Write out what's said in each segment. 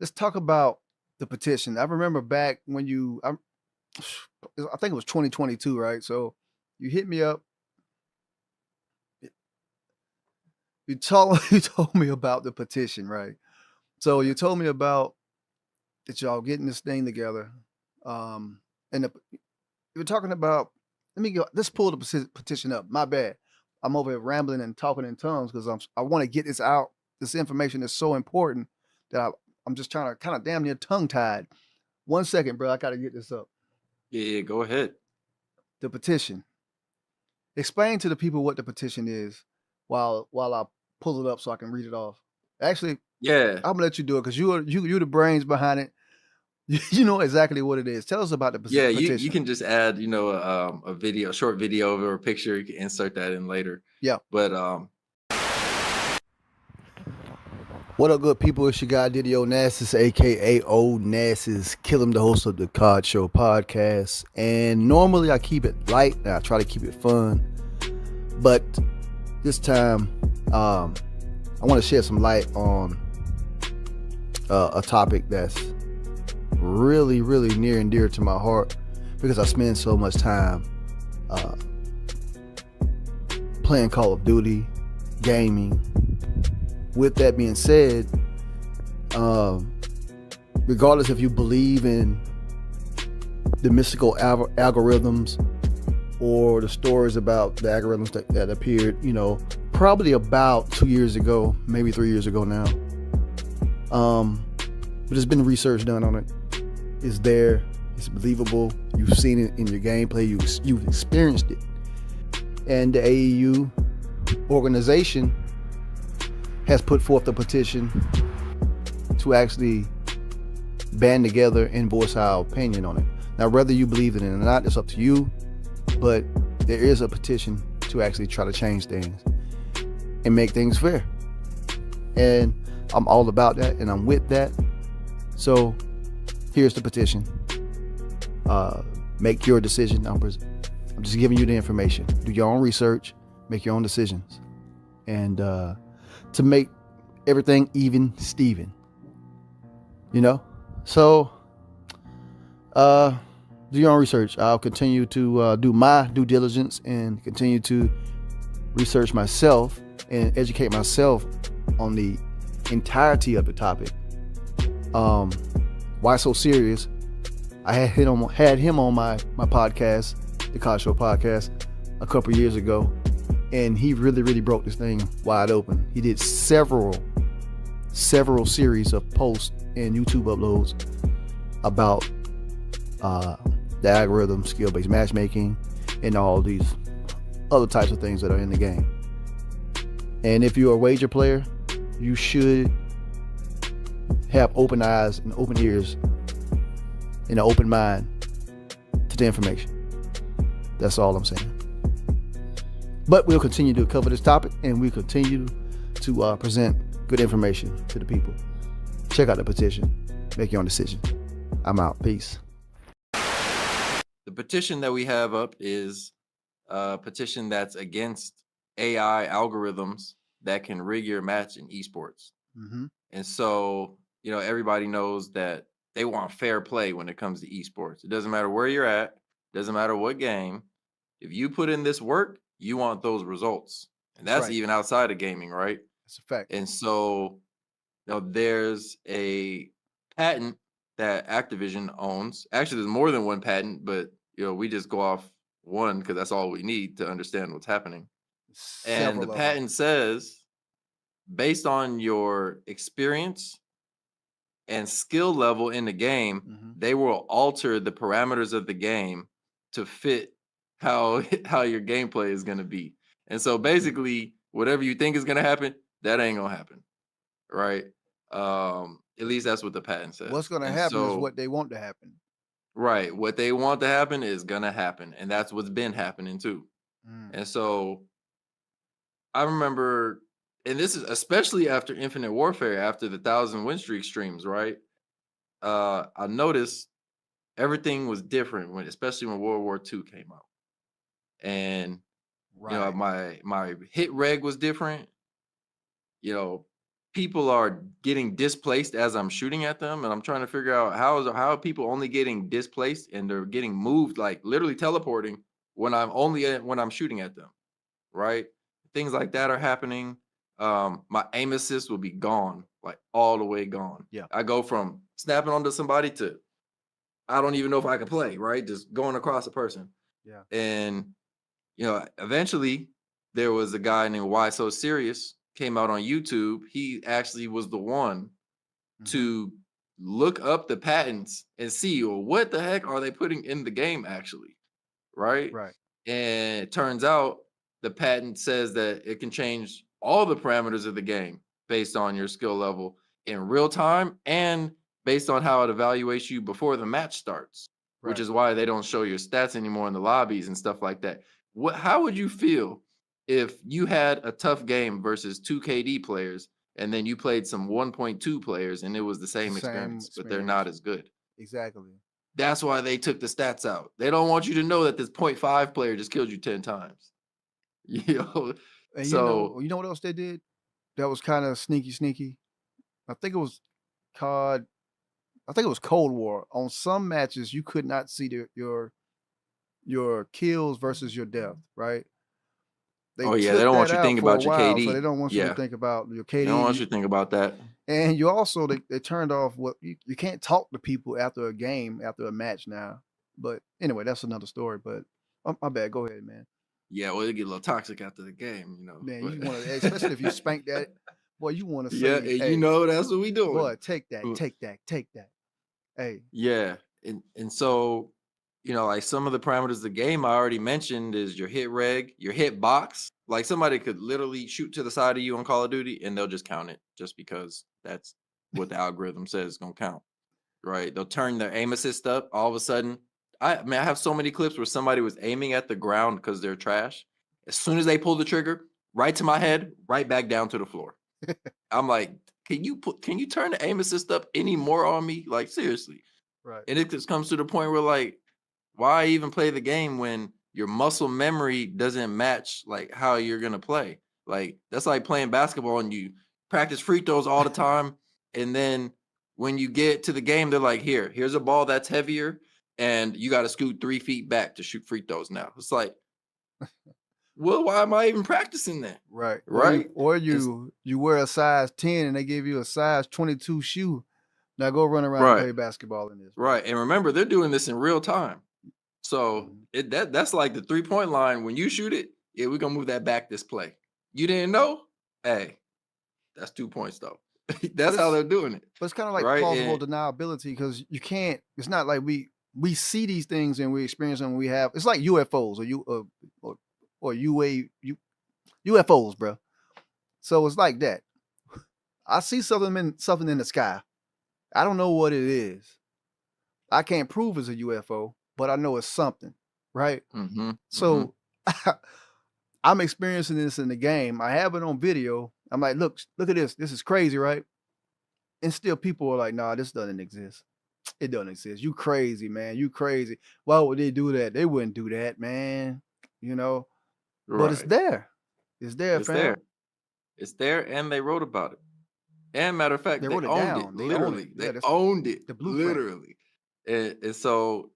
let's talk about the petition. I remember back when I think it was 2022, right? So you hit me up. You told you told me about the petition, right? So you told me about that y'all getting this thing together. And you were talking about. Let me go. Let's pull the petition up. My bad. I'm over here rambling and talking in tongues because I want to get this out. This information is so important that I'm just trying to kind of damn near tongue tied. 1 second, bro. I got to get this up. Yeah, go ahead. The petition. Explain to the people what the petition is while I pull it up so I can read it off. Actually, Yeah. I'm gonna let you do it because you're the brains behind it. You know exactly what it is. Tell us about the Yeah, you petition. can just add, a video, a short video or a picture. You can insert that in later. Yeah. But What up, good people? It's your guy Didio Nassus, aka O Nassus, Kill the host of the Card Show podcast. And normally I keep it light and I try to keep it fun, but this time I want to shed some light on a topic that's really, really near and dear to my heart because I spend so much time playing Call of Duty, gaming. With that being said, regardless if you believe in the mystical algorithms or the stories about the algorithms that appeared, probably about 2 years ago, maybe 3 years ago now. But there's been research done on it. It's there. It's believable. You've seen it in your gameplay. You've experienced it. And the AEU organization has put forth a petition to actually band together and voice our opinion on it. Now, whether you believe in it or not, it's up to you, but there is a petition to actually try to change things and make things fair. And I'm all about that, and I'm with that. So here's the petition. Make your decision. I'm just giving you the information. Do your own research, make your own decisions. And to make everything even Steven. So do your own research. I'll continue to do my due diligence and continue to research myself and educate myself on the entirety of the topic. Why so serious? I had him on my podcast, the Card Show podcast, a couple years ago. And he really, really broke this thing wide open. He did several series of posts and YouTube uploads about the algorithm, skill-based matchmaking, and all these other types of things that are in the game. And if you're a wager player, you should have open eyes and open ears and an open mind to the information. That's all I'm saying. But we'll continue to cover this topic, and we'll continue to present good information to the people. Check out the petition. Make your own decision. I'm out. Peace. The petition that we have up is a petition that's against AI algorithms that can rig your match in esports. Mm-hmm. And so, everybody knows that they want fair play when it comes to esports. It doesn't matter where you're at. Doesn't matter what game. If you put in this work, you want those results. And that's right. Even outside of gaming, right? That's a fact. And so, there's a patent that Activision owns. Actually, there's more than one patent, but we just go off one because that's all we need to understand what's happening. And the patent says, based on your experience and skill level in the game, they will alter the parameters of the game to fit how your gameplay is going to be. And so basically, whatever you think is going to happen, that ain't going to happen, right? At least that's what the patent says. What's going to happen is what they want to happen. Right. What they want to happen is going to happen. And that's what's been happening too. And so I remember, and this is especially after Infinite Warfare, after the 1,000 win streak streams, right? I noticed everything was different especially when World War II came out. And my hit reg was different. people are getting displaced as I'm shooting at them, and I'm trying to figure out how are people only getting displaced and they're getting moved, like literally teleporting when I'm shooting at them, right? Things like that are happening. My aim assist will be gone, like all the way gone. Yeah. I go from snapping onto somebody to I don't even know if I can play, right? Just going across a person. Yeah. And eventually there was a guy named Why So Serious came out on YouTube. He actually was the one Hmm. to look up the patents and see, well, what the heck are they putting in the game actually, right? Right. And it turns out the patent says that it can change all the parameters of the game based on your skill level in real time and based on how it evaluates you before the match starts, which Right. is why they don't show your stats anymore in the lobbies and stuff like that. How would you feel if you had a tough game versus two KD players and then you played some 1.2 players and it was the It's the same same experience, but they're not experience. as good? Exactly. That's why they took the stats out. They don't want you to know that this point 0.5 player just killed you 10 times. You know? And So, you know what else they did? That was kind of sneaky. I think it was COD. I think it was Cold War. On some matches, you could not see your kills versus your death. Right? They oh yeah, they took don't that want you out thinking for a about your while, so they KD. don't want you to Yeah, think about your they don't want KD. you to think about that. And you also they turned off what you can't talk to people after a game, after a match now. But anyway, that's another story. But my bad. Go ahead, man. Yeah, well, it get a little toxic after the game, Man, but you want to, especially if you spank that, boy, you want to yeah, say, and hey, that's what we doing. boy, take that, Uh, take that, take that. Hey, Yeah, and so, like some of the parameters of the game I already mentioned is your hit reg, your hit box. Like somebody could literally shoot to the side of you on Call of Duty and they'll just count it just because that's what the algorithm says is gonna count. Right? They'll turn their aim assist up. All of a sudden, I have so many clips where somebody was aiming at the ground because they're trash. As soon as they pull the trigger, right to my head, right back down to the floor. I'm like, can you turn the aim assist up any more on me? Like seriously. right. And it just comes to the point where like, why even play the game when your muscle memory doesn't match like how you're gonna play? Like that's like playing basketball and you practice free throws all the time, and then when you get to the game, they're like, here's a ball that's heavier, and you got to scoot 3 feet back to shoot free throws now. It's like, well, why am I even practicing that? Right. Right? Or It's you wear a size 10 and they give you a size 22 shoe. Now go run around and right, play basketball in this, bro. right. And remember, they're doing this in real time. So Mhm. that's like the 3 point line. When you shoot it, yeah, we're gonna move that back this play. You didn't know? Hey, that's 2 points though. But That's how they're doing it. it's kind of like Right. plausible And deniability because you can't. It's not like we see these things and we experience them. We have. It's like UFOs or UFOs, bro. So it's like that. I see something in the sky. I don't know what it is. I can't prove it's a UFO, but I know it's something, right? mm-hmm, mm-hmm. So I'm experiencing this in the game. I have it on video. I'm like, look at this. This is crazy, right? And still people are like, nah, this doesn't exist. It doesn't exist. You crazy, man. You crazy. Why would they do that? They wouldn't do that, man. You know, but it's Right. there. It's there, It's there. fam. It's there, and they wrote about it. And matter of fact, They they wrote it owned it. down. They own it. Literally, Yeah, they that's owned it. the blueprint. Literally. And so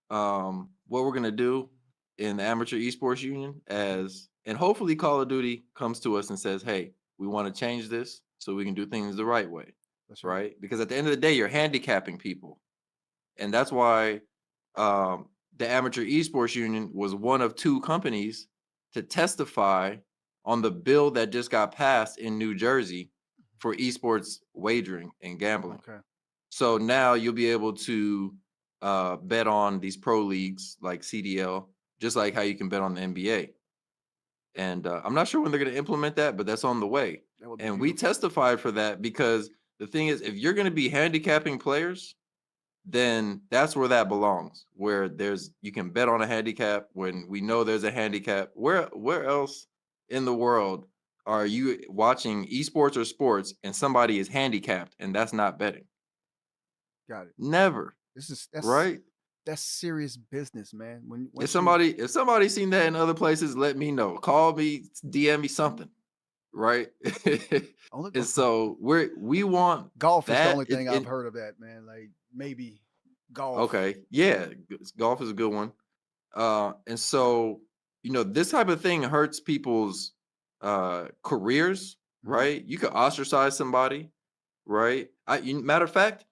what we're gonna do in the amateur esports union as and hopefully Call of Duty comes to us and says, hey, we want to change this so we can do things the right way. That's right. Right? Because at the end of the day, you're handicapping people. And that's why the amateur esports union was one of two companies to testify on the bill that just got passed in New Jersey for esports wagering and gambling. Okay. So now you'll be able to bet on these pro leagues like CDL, just like how you can bet on the NBA. And I'm not sure when they're going to implement that, but that's on the way. That would be And we beautiful. testified for that because the thing is, if you're going to be handicapping players, then that's where that belongs. Where you can bet on a handicap when we know there's a handicap. Where else in the world are you watching esports or sports and somebody is handicapped and that's not betting? Got it. Never, That's right? serious business, man. When If once you somebody seen that in other places, let me know. Call me, DM me something. right? Only And so we want golf is the that. only thing I've heard of that, man. Like maybe golf. Okay, yeah, golf is a good one. And so this type of thing hurts people's careers, Mhm. right? You could ostracize somebody, right? Matter of fact,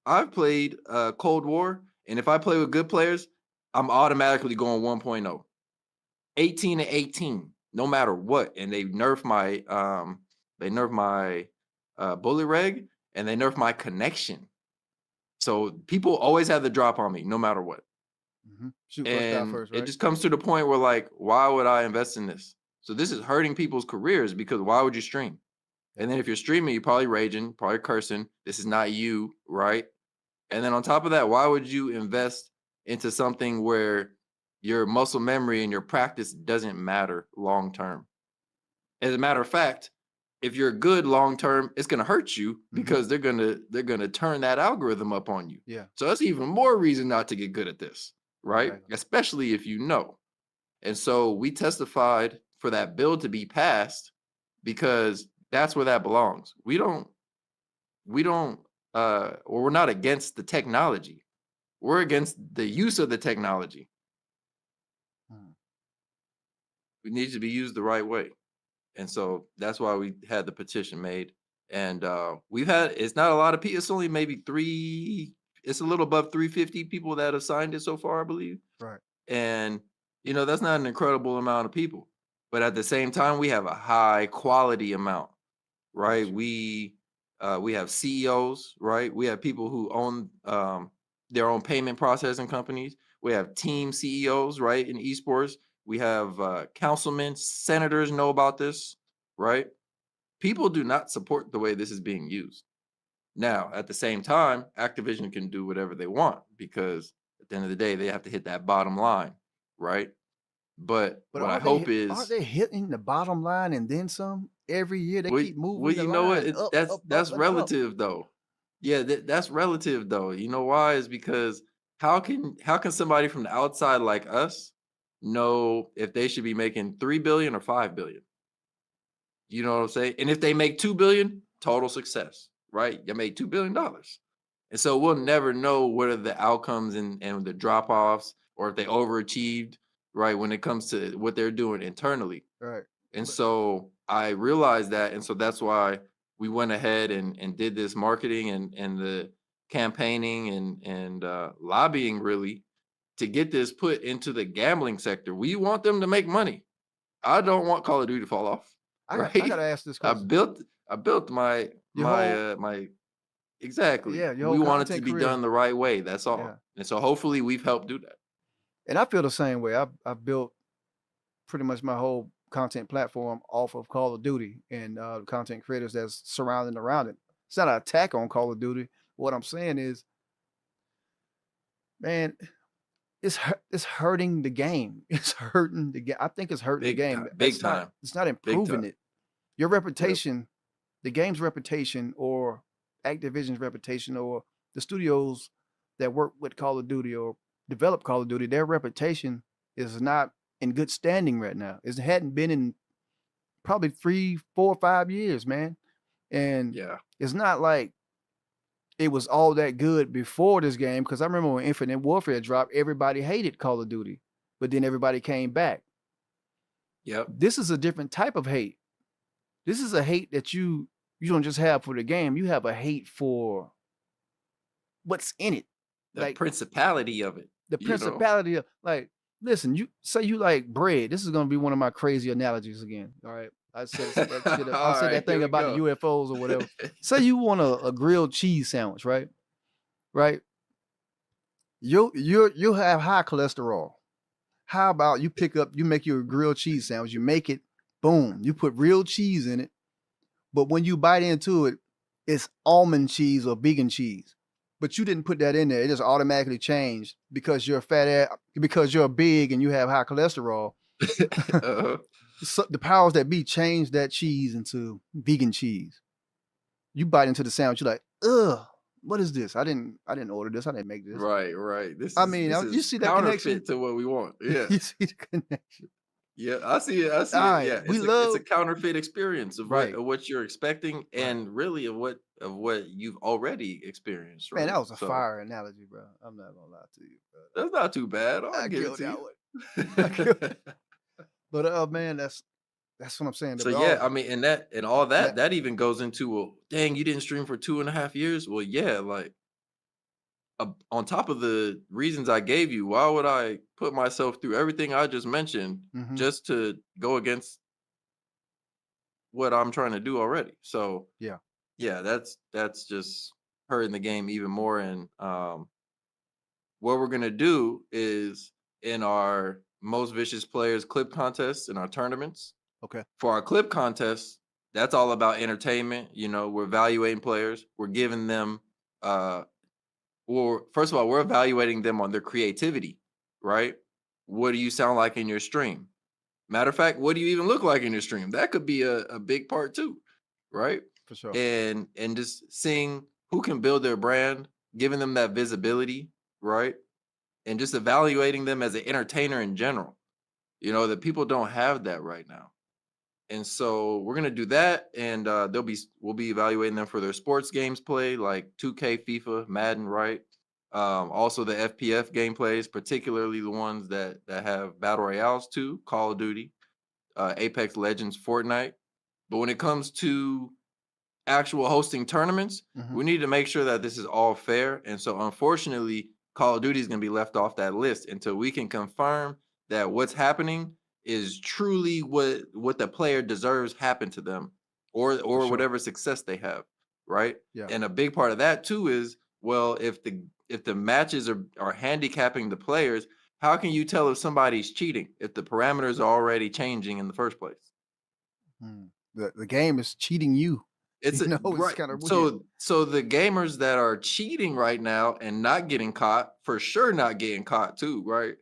I've played Cold War, and if I play with good players, I'm automatically going 1.0, 18 to 18, no matter what. And they nerf my bullet reg, and they nerf my connection. So people always have the drop on me, no matter what. Shoot first, die And first, it right? just comes to the point where, like, why would I invest in this? So this is hurting people's careers, because why would you stream? Yeah. And then if you're streaming, you're probably raging, probably cursing. This is not you, right? And then on top of that, why would you invest into something where your muscle memory and your practice doesn't matter long term? As a matter of fact, if you're good long term, it's going to hurt you, because they're gonna turn that algorithm up on you. Yeah, So that's even more reason not to get good at this, right? exactly. Especially if you know. And so we testified for that bill to be passed, because that's where that belongs. We don't or we're not against the technology. We're against the use of the technology. Mm. It needs to be used the right way. And so that's why we had the petition made. And we've had, it's not a lot of people, it's only maybe it's a little above 350 people that have signed it so far, I believe. Right. And that's not an incredible amount of people, but at the same time, we have a high quality amount, right? Gotcha. We have CEOs, right? We have people who own their own payment processing companies. We have team CEOs, right, in esports. We have councilmen, senators know about this, right? People do not support the way this is being used. Now, at the same time, Activision can do whatever they want, because at the end of the day, they have to hit that bottom line, right? But But what I hope aren't is, they hitting the bottom line and then some every year? They keep well, moving the you know what? line up, That's up, up, and up. relative, though. Yeah, that's relative, though. You know why? Is because how can somebody from the outside like us know if they should be making 3 billion or 5 billion? You know what I'm saying? And if they make 2 billion, total success, right? You made $2 billion. And so we'll never know what are the outcomes and the drop offs, or if they overachieved, right, when it comes to what they're doing internally. Right. And But so I realized that. And so that's why we went ahead and did this marketing and the campaigning and lobbying, really, to get this put into the gambling sector. We want them to make money. I don't want Call of Duty to fall off, I right? gotta ask this I question. built I built my Your whole my exactly. yeah, your We whole want it to content be career. done the right way. That's Yeah. all. And so hopefully we've helped do that. And I feel the same way. I've built pretty much my whole content platform off of Call of Duty and the content creators that's surrounding around it. It's not an attack on Call of Duty. What I'm saying is, man, it's hurting the game. It's hurting the game. I think it's hurting the Big game. time, big time, It's not big improving time. it. Your Yep. reputation, the game's reputation, or Activision's reputation, or the studios that work with Call of Duty or develop Call of Duty, their reputation is not in good standing right now. It hadn't been in probably 3, 4, 5 years, man. And Yeah. it's not like it was all that good before this game. Because I remember when Infinite Warfare dropped, everybody hated Call of Duty, but then everybody came back. Yep. This is a different type of hate. This is a hate that you don't just have for the game. You have a hate for what's in it, The like principality of it, the you know? principality of like. Listen, you say you like bread. This is gonna be one of my crazy analogies again. All right, I said that shit. I All said right, that here thing we about the go. UFOs or whatever. Say you want a grilled cheese sandwich, right? Right. You'll have high cholesterol. How about you make your grilled cheese sandwich, you make it, boom, you put real cheese in it, but when you bite into it, it's almond cheese or vegan cheese. But you didn't put that in there. It just automatically changed because you're a fat ass, because you're big and you have high cholesterol. Uh-huh. So the powers that be changed that cheese into vegan cheese. You bite into the sandwich, you're like, ugh, what is this? I didn't order this. I didn't make this. Right, right. This I is mean, this you is see that connection? counterfeit to what we want. Yeah. You see the connection? Yeah, I see it. I All see it. right, Yeah, we it's a love counterfeit experience right, of what you're expecting, right. and really of what you've already experienced, Man, right? that was a So fire analogy, bro. I'm not gonna lie to you, bro. that's not too bad. I'll I give it killed to that you. one. I killed. But man, that's what I'm saying. That So we yeah, all I mean, and all that. that even goes into, well, dang, you didn't stream for 2.5 years. Well, yeah, like on top of the reasons I gave you, why would I put myself through everything I just mentioned Hmm. just to go against what I'm trying to do already? So Yeah. yeah, that's just hurting the game even more. And what we're gonna do is in our most vicious players clip contests in our tournaments. Okay. For our clip contests, that's all about entertainment. You know, we're evaluating players. We're giving them uh or first of all, we're evaluating them on their creativity, right? What do you sound like in your stream? Matter of fact, what do you even look like in your stream? That could be a big part too, right? For sure. And just seeing who can build their brand, giving them that visibility, right? And just evaluating them as an entertainer in general. You know, that people don't have that right now. And so we're gonna do that, and we'll be evaluating them for their sports games play, like 2K, FIFA, Madden, right? Also the FPF gameplays, particularly the ones that have battle royales too, Call of Duty, Apex Legends, Fortnite. But when it comes to actual hosting tournaments, Hmm. we need to make sure that this is all fair. And so, unfortunately, Call of Duty is going to be left off that list until we can confirm that what's happening is truly what the player deserves happen to them, For or sure. whatever success they have, right? Yeah. And a big part of that too is, well, if the matches are handicapping the players, how can you tell if somebody's cheating if the parameters are already changing in the first place? Mm. The game is cheating you. It's a It's right. kind of weird. So the gamers that are cheating right now and not getting caught, for sure not getting caught too, right?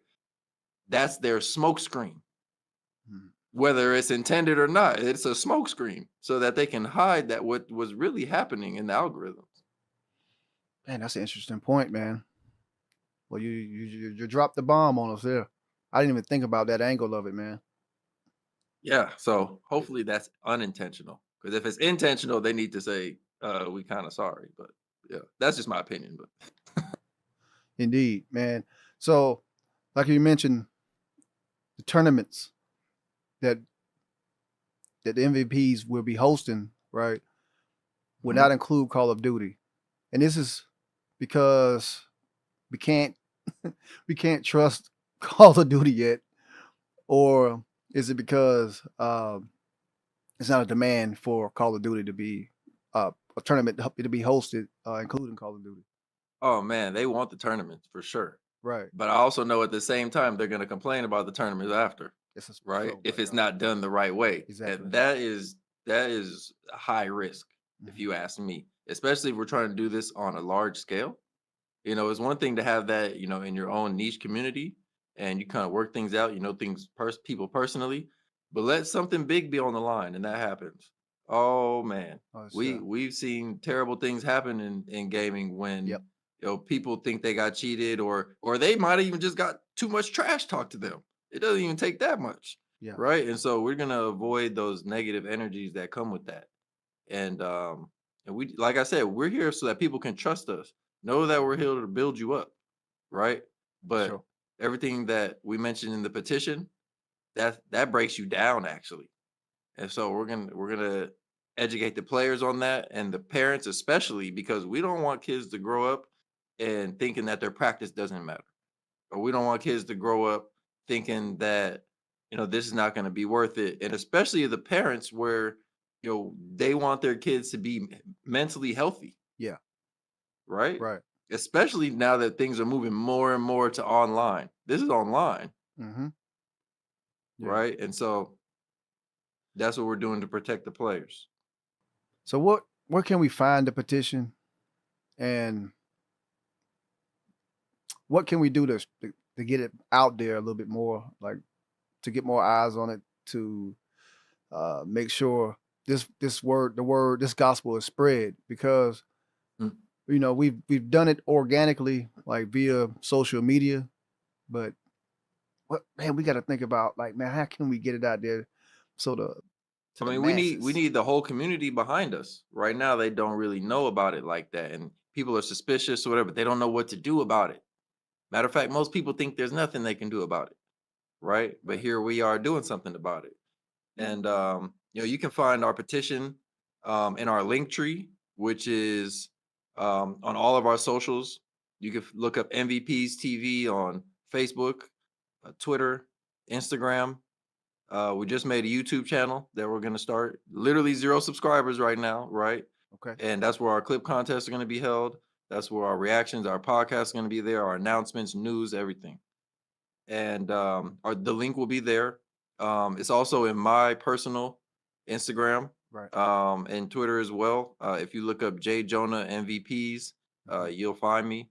That's their smoke screen. Mm. Whether it's intended or not, it's a smoke screen so that they can hide that what was really happening in the algorithms. Man, that's an interesting point, man. Well, you dropped the bomb on us there. I didn't even think about that angle of it, man. Yeah. So hopefully that's unintentional. Because if it's intentional, they need to say, we kind of sorry. But yeah, that's just my opinion. But Indeed, man. So, like you mentioned, the tournaments that the MVPs will be hosting, right, would mhm. not include Call of Duty, and this is because we can't we can't trust Call of Duty yet, or is it because it's not a demand for Call of Duty to be a tournament to be hosted, including Call of Duty? Oh man, they want the tournaments for sure. Right. But I also know at the same time they're going to complain about the tournaments after, This is right? so If right. it's not done the right way. Exactly. And that is a high risk, if Hmm. you ask me, especially if we're trying to do this on a large scale. You know, it's one thing to have that, you know, in your own niche community and you kind of work things out, you know, people personally, but let something big be on the line and that happens. Oh man, Oh, sure. we've seen terrible things happen in gaming when, Yep. you know, people think they got cheated or they might have even just got too much trash talked to them. It doesn't even take that much, Yeah. right? And so we're gonna avoid those negative energies that come with that. And we, like I said, we're here so that people can trust us. Know that we're here to build you up, right? For But sure. everything that we mentioned in the petition, that breaks you down actually. And so we're gonna educate the players on that and the parents especially because we don't want kids to grow up and thinking that their practice doesn't matter. Or we don't want kids to grow up thinking that, you know, this is not going to be worth it. And especially the parents where, you know, they want their kids to be mentally healthy, Yeah. right? Right. Especially now that things are moving more and more to online. This is online, Mm-hmm. Yeah. right? And so that's what we're doing to protect the players. So where can we find the petition, and what can we do to get it out there a little bit more, like to get more eyes on it, to make sure this gospel is spread, because Mm. we've done it organically, like via social media, but what man, we got to think about like, man, how can we get it out there so to I the mean, we masses? need the whole community behind us. Right now, they don't really know about it like that, and people are suspicious or whatever. They don't know what to do about it. Matter of fact, most people think there's nothing they can do about it, right? But Right. here we are doing something about it. And you can find our petition in our link tree, which is on all of our socials. You can look up MVPs TV on Facebook, Twitter, Instagram. We just made a YouTube channel that we're going to start. Literally 0 subscribers right now, right? Okay. And that's where our clip contests are going to be held. That's where our reactions, our podcasts are going to be there, our announcements, news, everything. And the link will be there. It's also in my personal Instagram Right. and Twitter as well. If you look up J Jonah MVPs, you'll find me,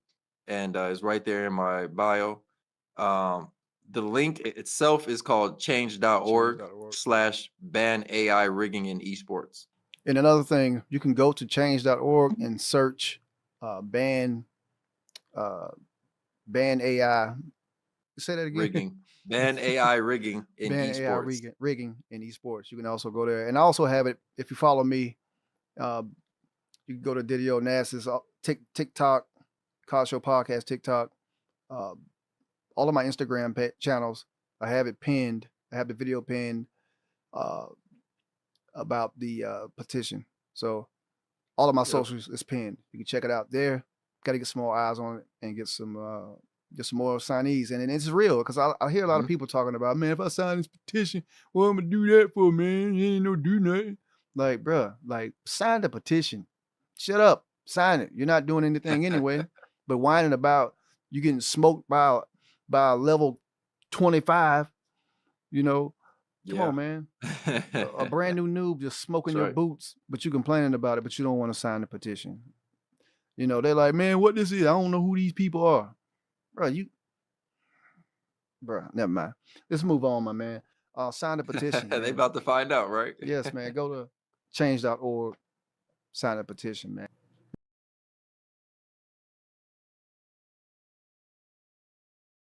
and it's right there in my bio. The link itself is called change.org Change.org. slash ban AI rigging in esports. And another thing, you can go to change.org and search ban ban AI. Say that again. Rigging. Ban AI rigging in Ban AI esports. rigging in esports. You can also go there, and I also have it. If you follow me, you can go to Didio Nass's TikTok, College Show Podcast TikTok, all of my Instagram channels. I have it pinned. I have the video pinned about the petition. So all of my socials is pinned. You can check it out there. Got to get some more eyes on it and get some more signees. And it's real because I hear a lot of people talking about, man, if I sign this petition, what am I gonna do that for, man? You ain't no do nothing. Like, bruh, like sign the petition. Shut up. Sign it. You're not doing anything anyway. But whining about you getting smoked by a level 25, you know. Come on, man. A brand new noob just smoking your boots, but you complaining about it, but you don't want to sign the petition. You know, they're like, man, what this is? I don't know who these people are. Bro, never mind. Let's move on, my man. Sign the petition. They about to find out, right? Yes, man. Go to change.org, sign the petition, man.